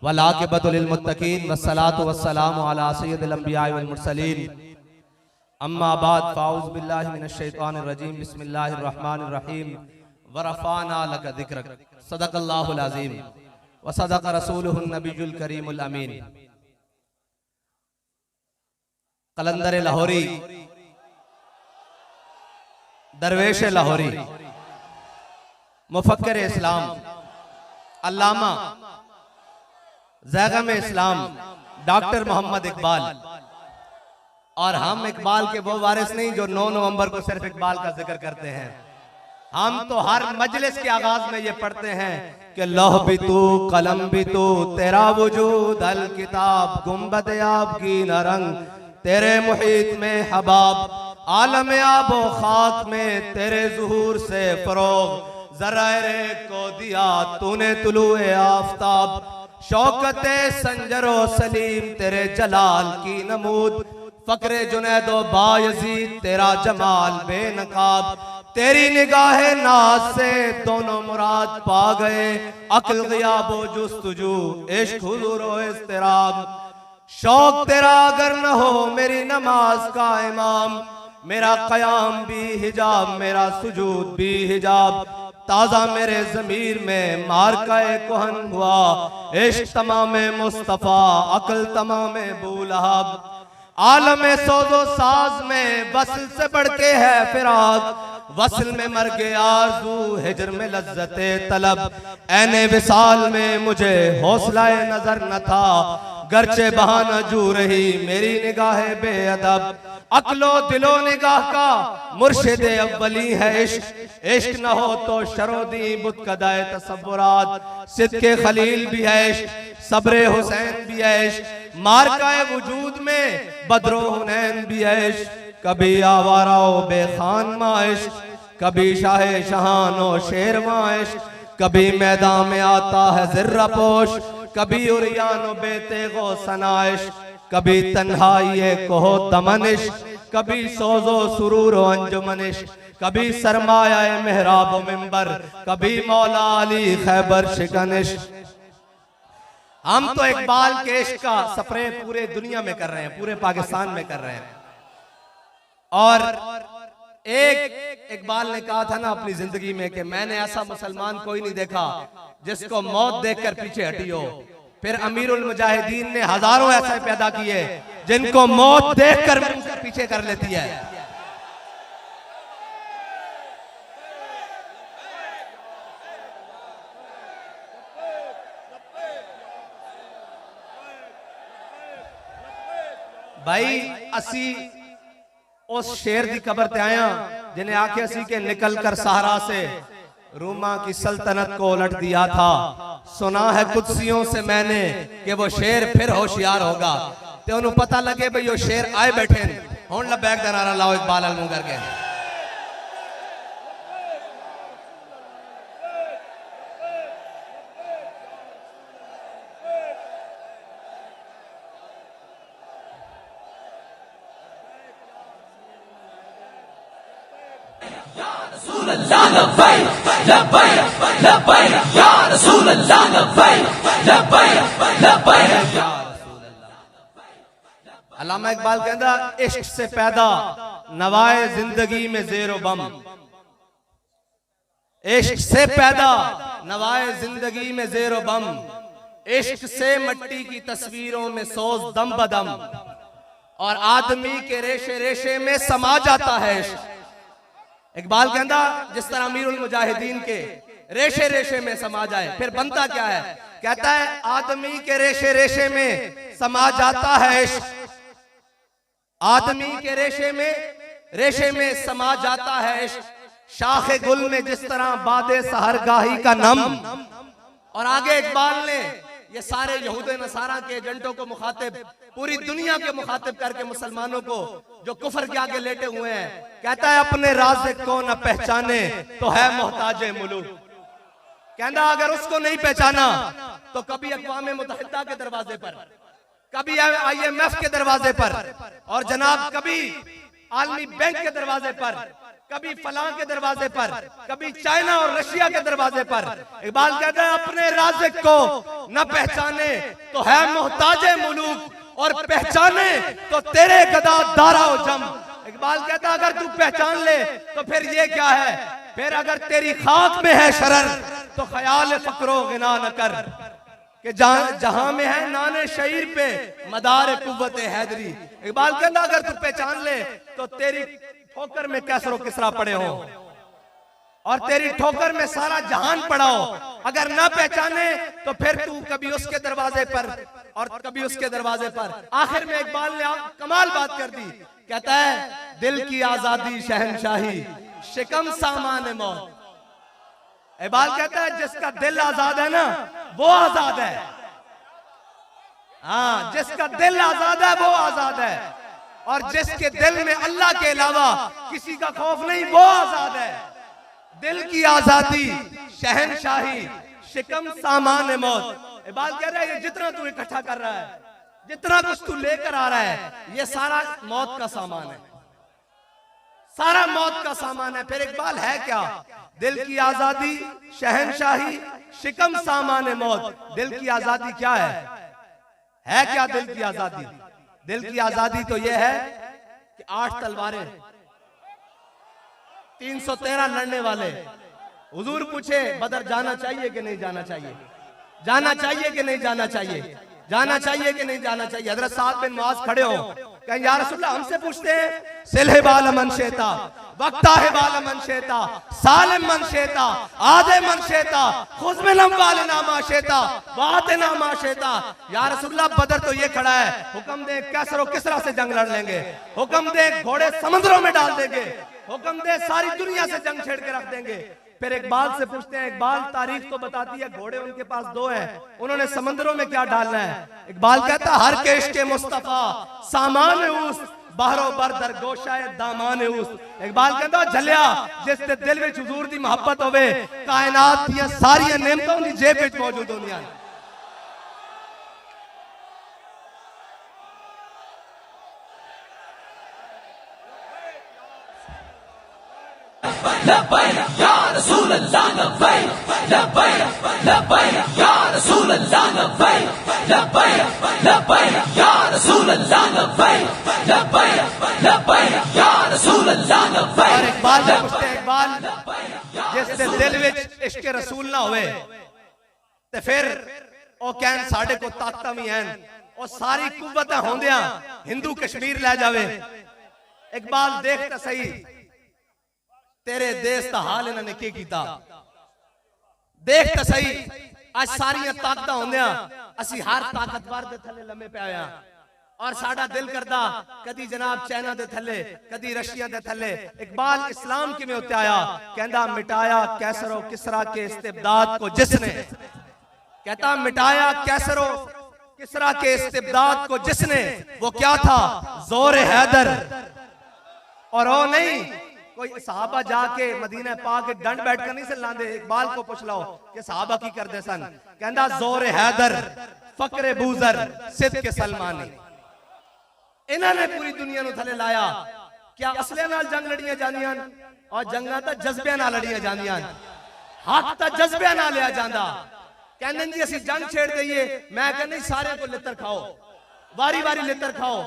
वलाक़िबतुल लिल-मुत्तक़ीन वस्सलातु वस्सलामु अला सय्यिदिल अंबिया'i वल मुरसलीन अम्मा बाद फ़ाऊज़ु बिल्लाहि मिनश शैतानिर रजीम बिस्मिल्लाहिर रहमानिर रहीम व रफ़अना लका ज़िक्रक सदक़ल्लाहुल अज़ीम व सदक़ रसूलुहुन नबियुल करीमुल अमीन। कलंदर लाहौरी, दरवेश लाहौरी, मुफक्किर इस्लाम, अल्लामा ज़ैग़म इस्लाम डॉक्टर मोहम्मद इकबाल। और हम इकबाल के वो वारिस नहीं जो 9 नवंबर को सिर्फ इकबाल का जिक्र करते हैं। हम तो हर मजलिस के आगाज में ये पढ़ते हैं कि लौह भी तू कलम भी तू तेरा वजूद अल किताब गुंबद आब की न रंग तेरे मुहीत में हबाब आलम आबो खाक में तेरे ज़ुहूर से फरोग ज़राए को दिया तूने तुलुए आफ़ताब शौकते संजरो सलीम तेरे जलाल की नमूद फ़क्रे जुनैदो बायज़ीद तेरा जमाल बेनकाब तेरी निगाहे नाज से दोनों मुराद पा गए अक्ल ग़ियाबो जुस्तुजू इश्क हुज़ूरो इज़्तिराब शौक तेरा अगर न हो मेरी नमाज का इमाम मेरा क़याम भी हिजाब मेरा सुजूद भी हिजाब ताज़ा मेरे ज़मीर में मारका कुहन हुआ इश्क तमाम मुस्तफ़ा अक्ल तमाम बूलहब आलम सोजो साज में वसल से बढ़ के है फिराक वसल में मर गए आरज़ू हिजर में लज्जते तलब ऐने विसाल में मुझे हौसलाए नजर न था गरचे बहाना जू रही मेरी निगाहे बेअदब अक्लो दिलो निगाह का मुर्शिद अव्वली है इश्क इश्क न हो तो शरोदी बुतकदाए तसव्वुरात सिद्के खलील भी है इश्क सब्रे हुसैन भी है इश्क मारकाए वजूद में बदरो हुनैन भी है इश्क कभी आवाराओ बेखान माइश कभी शाहे शहानो शेरवा इश्क कभी मैदान में आता है ज़र्रा पोश कभी उरियानो बेतेगो सनाइश कभी तन्हाई कोहो तमनिश कभी सोजो सुरूर अंजुमनिश कभी सरमाया मेहराब मिंबर कभी मौला अली खैबर शिकनिश। हम तो इकबाल के इश्क का सफरे पूरे दुनिया में कर रहे हैं, पूरे पाकिस्तान में कर रहे हैं। और एक इकबाल ने कहा था ना अपनी जिंदगी में कि मैंने ऐसा मुसलमान कोई नहीं देखा जिसको मौत देखकर पीछे हटी हो। फिर अमीरुल मुजाहिदीन ने हजारों ऐसे पैदा किए जिनको मौत देखकर पीछे कर लेती है। भाई असी उस शेर की कबर ते आया जिन्हें आके असी के निकल कर सहारा से रूमा की सल्तनत को उलट दिया था। सुना है कुदसियों से मैंने कि वो शेर फिर होशियार होगा। ते उन्हें पता लगे भाई वो शेर आए बैठे हुन लबैक दा नारा लाओ इकबाल अलमू करके। अल्लामा इकबाल कहता इश्क से पैदा नवाए जिंदगी में ज़ेरो बम इश्क से पैदा नवाए जिंदगी में ज़ेरो बम इश्क से मिट्टी की तस्वीरों में सोज दम बदम और आदमी के रेशे रेशे में समा जाता है इश्क। इकबाल कहता जिस तरह अमीरुल मुजाहिदीन के रेशे रेशे में समा जाए फिर बनता क्या है। कहता है आदमी के रेशे रेशे में समा जाता है इश्क आदमी के रेशे में समा जाता है इश्क शाखे गुल में जिस तरह बादे सहरगाही का नम। और आगे इकबाल ने ये सारे यहूद नसारा के एजेंटों को मुखातिब पूरी दुनिया के मुखातिब करके मुसलमानों को जो कुफर के आगे लेटे हुए हैं कहता है अपने राज़ को न पहचाने तो है मोहताजे मुलूक। कहता अगर उसको नहीं पहचाना तो कभी अक़वाम मुत्तहिदा के दरवाजे पर कभी IMF के दरवाजे पर और जनाब कभी आलमी बैंक के दरवाजे पर कभी फलां के दरवाजे पर कभी चाइना और रशिया के दरवाजे पर। इकबाल कहता है अपने राज़िक को न पहचाने तो है मोहताजे मुलूक और पहचाने तो तेरे गदा दारा जम। इकबाल कहता अगर तू पहचान ले तो फिर ये क्या है, फिर अगर तेरी खाक में है शरर तो ख्याल फकरो गिना न कर कि जहां में है नाने शहीर पे मदार कुव्वत हैदरी। इकबाल कहता अगर तू पहचान ले तो तेरी ठोकर में कैसरो किसरा पड़े हो और तेरी ठोकर में सारा जहान पड़ा हो। अगर ना पहचाने तो फिर तू कभी उसके दरवाजे पर और कभी उसके दरवाजे पर। आखिर में इकबाल ने कमाल बात कर दी, कहता है दिल की आजादी शहनशाही शिकम सामान मौत। इकबाल कहता है जिसका दिल आजाद है ना वो आजाद है। हाँ, जिसका दिल आजाद है वो आजाद है और जिसके दिल में अल्लाह के अलावा किसी का खौफ नहीं वो आजाद है। दिल की आजादी शहनशाही शिकम सामान मौत। इकबाल कह रहा है ये जितना तू इकट्ठा कर रहा है, जितना कुछ तू लेकर आ रहा है, ये सारा मौत का सामान है, सारा मौत का सामान है। फिर इकबाल है क्या? दिल की आजादी शहनशाही शिकम सामान मौत। दिल की आजादी क्या है क्या दिल की आजादी? दिल की आजादी तो यह है कि 8 तलवारें 313 लड़ने वाले। हुजूर पूछे बदर जाना चाहिए कि नहीं जाना चाहिए, जाना चाहिए कि नहीं जाना चाहिए, जाना चाहिए कि नहीं जाना चाहिए। हजरत साहब बिन मुआज खड़े हो, कहें या रसूलल्लाह हमसे पूछते हैं सिलहे बाल मन शेता वक्ता है बाल मन शेता सालिम मन शेता आधे मन शेता खुजमिलम वाल नामा शेता बात नामा शेता। या रसूलल्लाह बदर तो ये खड़ा है, हुक्म दे कैसरो किसरा से जंग लड़ लेंगे, हुक्म दे घोड़े समुद्रों में डाल देंगे, हुक्म दे सारी दुनिया से जंग छेड़ के रख देंगे। फिर इकबाल से पूछते हैं, इकबाल तारीख तो बताती है घोड़े उनके पास 2 हैं, उन्होंने समंदरों में क्या डालना है? इकबाल कहता हर के इश्क़ मुस्तफा सामान उस बाहरों बर दर गोशाए दामान उस। इकबाल कहता झलिया जिस ते दिल विच हुजूर दी मोहब्बत होवे कायनात दी सारी नेमतां दी जेब विच मौजूद होंदियां। लब्बैक या रसूल अल्लाह लब्बैक लब्बैक लब्बैक या रसूल अल्लाह लब्बैक लब्बैक लब्बैक या रसूल अल्लाह लब्बैक लब्बैक लब्बैक या रसूल अल्लाह लब्बैक। और इकबाल से पूछते हैं, इकबाल जिससे दिल विच इश्क रसूल ना होवे ते फिर ओ कहन साडे को ताकतां भी हैं और सारी कुव्वतां होंदियां हिंदू कश्मीर ले जावे। इकबाल देख तो सही तेरे देश का हाल इन्होंने की कीता, देख तो सही आज सारियां ताकतां होंदियां असी हर ताकतवर दे थले लम्मे पे आया और साडा दिल करदा कदी जनाब चाइना दे थले कदी रशिया दे थले। इकबाल इस्लाम किवें उत्ते आया? कहंदा मिटाया कैसरो किसरा के इस्तिबदाद को जिसने, कहता मिटाया कैसरो किसरा के इस्तिबदाद को जिसने, वो क्या था जोर हैदर। और वो नहीं कोई सहाबा जाके मदीना पाक के डंड बैठकर नहीं से लांदे। इकबाल को पूछ लो कि सहाबा की करदे सन, कहंदा जोर हैदर फकरे बूजर सिद्द के सलमानी। इन्होंने पूरी दुनिया नु थले लाया। क्या असले नाल जंग लड़ियां जांदियां और जंगां तां जज्बे नाल लड़ियां जांदियां, हक तां जज्बे नाल लिया जांदा। कहंदे जी असीं जंग छेड़ दईए, मैं कहंदी सारे को लित्तर खाओ, वारी वारी लित्तर खाओ,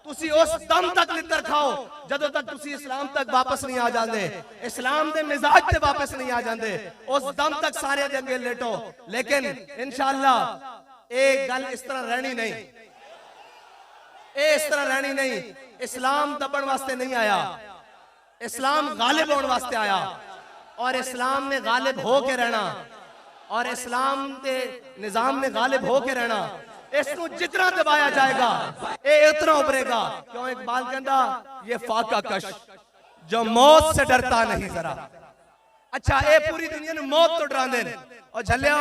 तुसी उस दम तक लित्तर खाओ जदों तक तुसी इस्लाम तक वापस नहीं आ जाते, इस्लाम दे मिजाज ते वापस नहीं आ जाते, उस दम तक सारे दे अगे लेटो। लेकिन इंशाअल्लाह एक गल इस तरह रहनी नहीं, इस तरह रहनी नहीं। इस्लाम दबण वास्ते नहीं आया, इस्लाम गालिब होने वास्ते आया और इस्लाम ने गालिब हो के रहना और इस्लाम के निजाम ने गालिब हो के रहना। इसको जितना दबाया जाएगा ये उतना उभरेगा। क्यों? इकबाल कहता ये फाका कश जो मौत से डरता नहीं जरा। अच्छा ये पूरी दुनिया में मौत तो डरा दे और झलिया।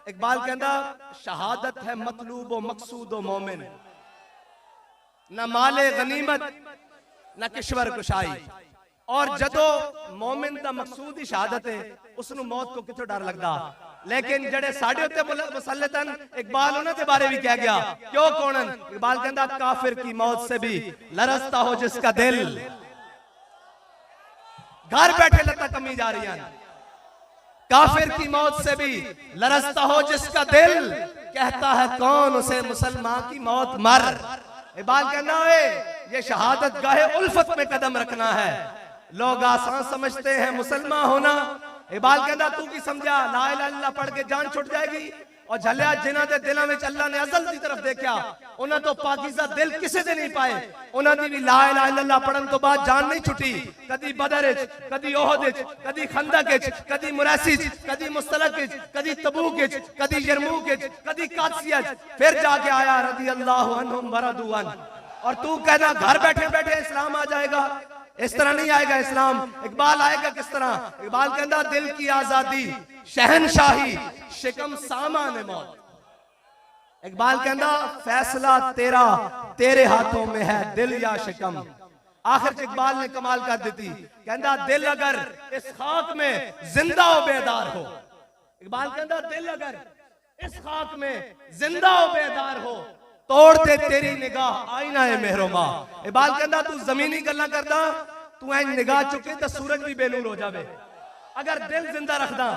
इकबाल कहता शहादत है मतलूब व मकसूद व मोमिन, न माले गनीमत न किश्वर कुशाई। और जदों मोमिन का मकसूद ही शहादत है उसनु मौत को कितों डर लगता। लेकिन जड़े साढ़े उत्ते मुसल्लतन इकबाल उन्हां दे बारे भी कह गया। क्यों कौनन? इकबाल कहता काफिर की मौत से भी लरसता हो जिसका दिल, घर बैठे लता कमी जा रही है। काफिर की मौत से भी लरसता हो जिसका दिल, कहता है कौन उसे मुसलमान की मौत मर। इकबाल कहना है ये शहादत गाहे उल्फत में कदम रखना है। लोग आसान समझते हैं मुसलमान होना। इकबाल कहना तू की समझा ला इलाहा इल्लल्लाह पढ़ के जान छुट जाएगी। और झलिया जिन्हां दे दिलों में अल्लाह ने अज़ल की तरफ देखा उन्हां तो पाकीज़ा दिल किसी दे नहीं पाए। उन्हां दी भी ला इलाहा इल्लल्लाह पढ़न तो बाद जान नहीं छुटी। कदी बदर विच, कदी ओहद विच, कदी खंदक विच, कदी मुरैसी विच, कदी मुस्तलक विच, कदी तबूक विच, कदी यरमूक विच, कदी कादसिया विच, फिर जाके आया रज़ी अल्लाहु अन्हुम व रदू अन। और तू कहना घर बैठे बैठे इस्लाम आ जाएगा। इस तरह नहीं आएगा इस्लाम। इकबाल आएगा किस तरह? इकबाल कहता दिल की आजादी शहनशाही शिकम सामान मौत। इकबाल कहता फैसला तेरा तेरे हाथों में है दिल या शिकम। आखिर इकबाल ने कमाल कर दी। कहता दिल अगर इस खाक में जिंदा व बेदार हो। इकबाल कहता दिल अगर इस खाक में जिंदा व बेदार हो तोड़ते तेरी निगाह आईना है मेहरमा। इकबाल कहता तू जमीनी गल्ला करदा तू ऐ निगाह चुके तो सूरज भी बेनूर हो जावे। अगर दिल जिंदा रखदा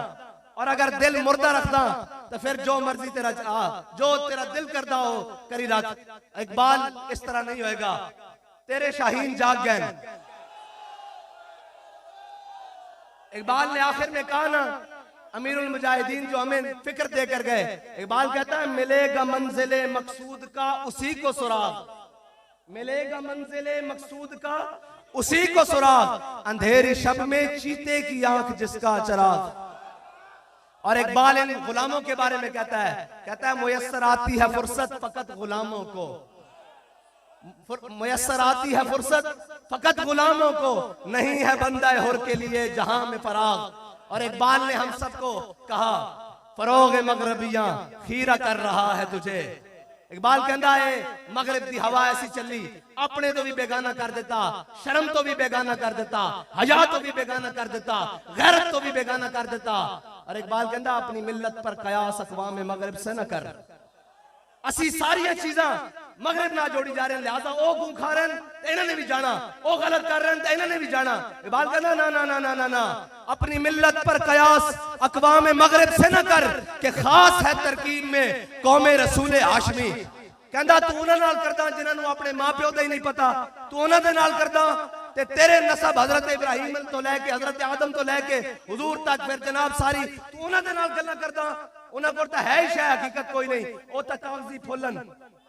और अगर दिल मुर्दा रखदा तो फिर जो मर्जी तेरा जो तेरा दिल करदा हो करी रख। इकबाल इस तरह नहीं होएगा। तेरे शाहीन जाग गए। इकबाल ने आखिर में कहा ना अमीरुल मुजाहिदीन जो हमें फिक्र देकर गए। इकबाल कहता है मिलेगा मंजिले मकसूद का उसी को सुराग। मिलेगा मंजिले मकसूद का उसी को सुराग। अंधेरी शब में चीते की आंख जिसका चराग। और इकबाल इन गुलामों के बारे में कहता है मुयस्सर आती है फुर्सत फकत गुलामों को। मुयस्सर आती है फुर्सत फकत गुलामों को नहीं है बंदा हुर के लिए जहां में फराग। और इकबाल ने हम सबको कहा फरोग मगरबियां खीरा कर रहा है तुझे। इकबाल कहता है मगरिब की हवा ऐसी चली अपने तो भी बेगाना कर देता, शर्म तो भी बेगाना कर देता, हया तो भी बेगाना कर देता, गैरत तो भी बेगाना कर देता। और इकबाल कहता अपनी मिल्लत पर कयास अक़वाम मगरिब से न कर। असी सारिया चीजा मगरिब ना जोड़ी जा रहे हैं लिहाजा ओ गूं खा रहे हैं इन्होंने भी जाना, ओ गलत कर रहे हैं इन्होंने भी जाना। इकबाल कहता ना ना ना ना ना ना अपनी मिल्लत पर कयास अक़वाम मगरिब से न कर कि खास है तरकीब में कौमे रसूल हाशमी। कहता तू उन्हां नाल करदा जिन्हां अपने मां प्यो दा ही नहीं पता, तू उन्हां दे नाल करदा ते तेरे नसब हजरत इब्राहिम तो लैके हजरत आदम तो लैके हुजूर तक फिर जनाब सारी तू उन्हां दे नाल गल्लां करदा। उन्हां कोल तां है ही शै हकीकत कोई नहीं, ओ तां कागजी फुल्लन।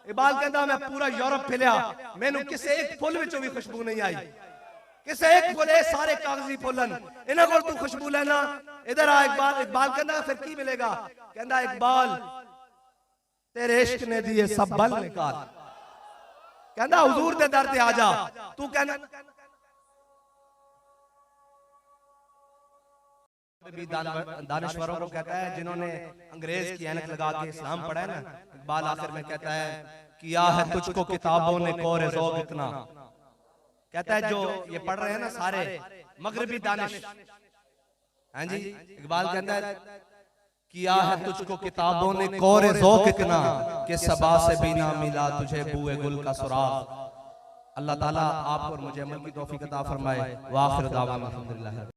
इकबाल कहता मैं पूरा यूरोप फिलिया मैनू किसी एक फुल विचों भी खुशबू नहीं आई। किसी एक फुल सारे कागजी फुल्लन इन्हां कोल तू खुशबू लेना। इधर आ इकबाल। इकबाल कहता फिर की मिलेगा? कहता इकबाल तेरे इश्क ने दिए सब बल निकाल। कहता हुजूर दे दर ते आ जा। तू कहना भी दानिश्वरों को कहता है जिन्होंने अंग्रेज की ऐनक लगा के इस्लाम पढ़ा है ना। इकबाल आखिर में कहता है किया है तुझको किताबों ने कोरे ज़ौक़ इतना। कहता है जो ये पढ़ रहे हैं ना सारे मगरिबी दानिश। हाँ जी इकबाल कहता है किया है तुझको किताबों ने कोरे ज़ौक़ इतना कि सबा से भी ना मिला तुझे बूए गुल का सुराग। अल्लाह ताला आप और मुझे अमल की तौफीक अता फरमाए। व आखिर दावाना अल्हम्दुलिल्लाह।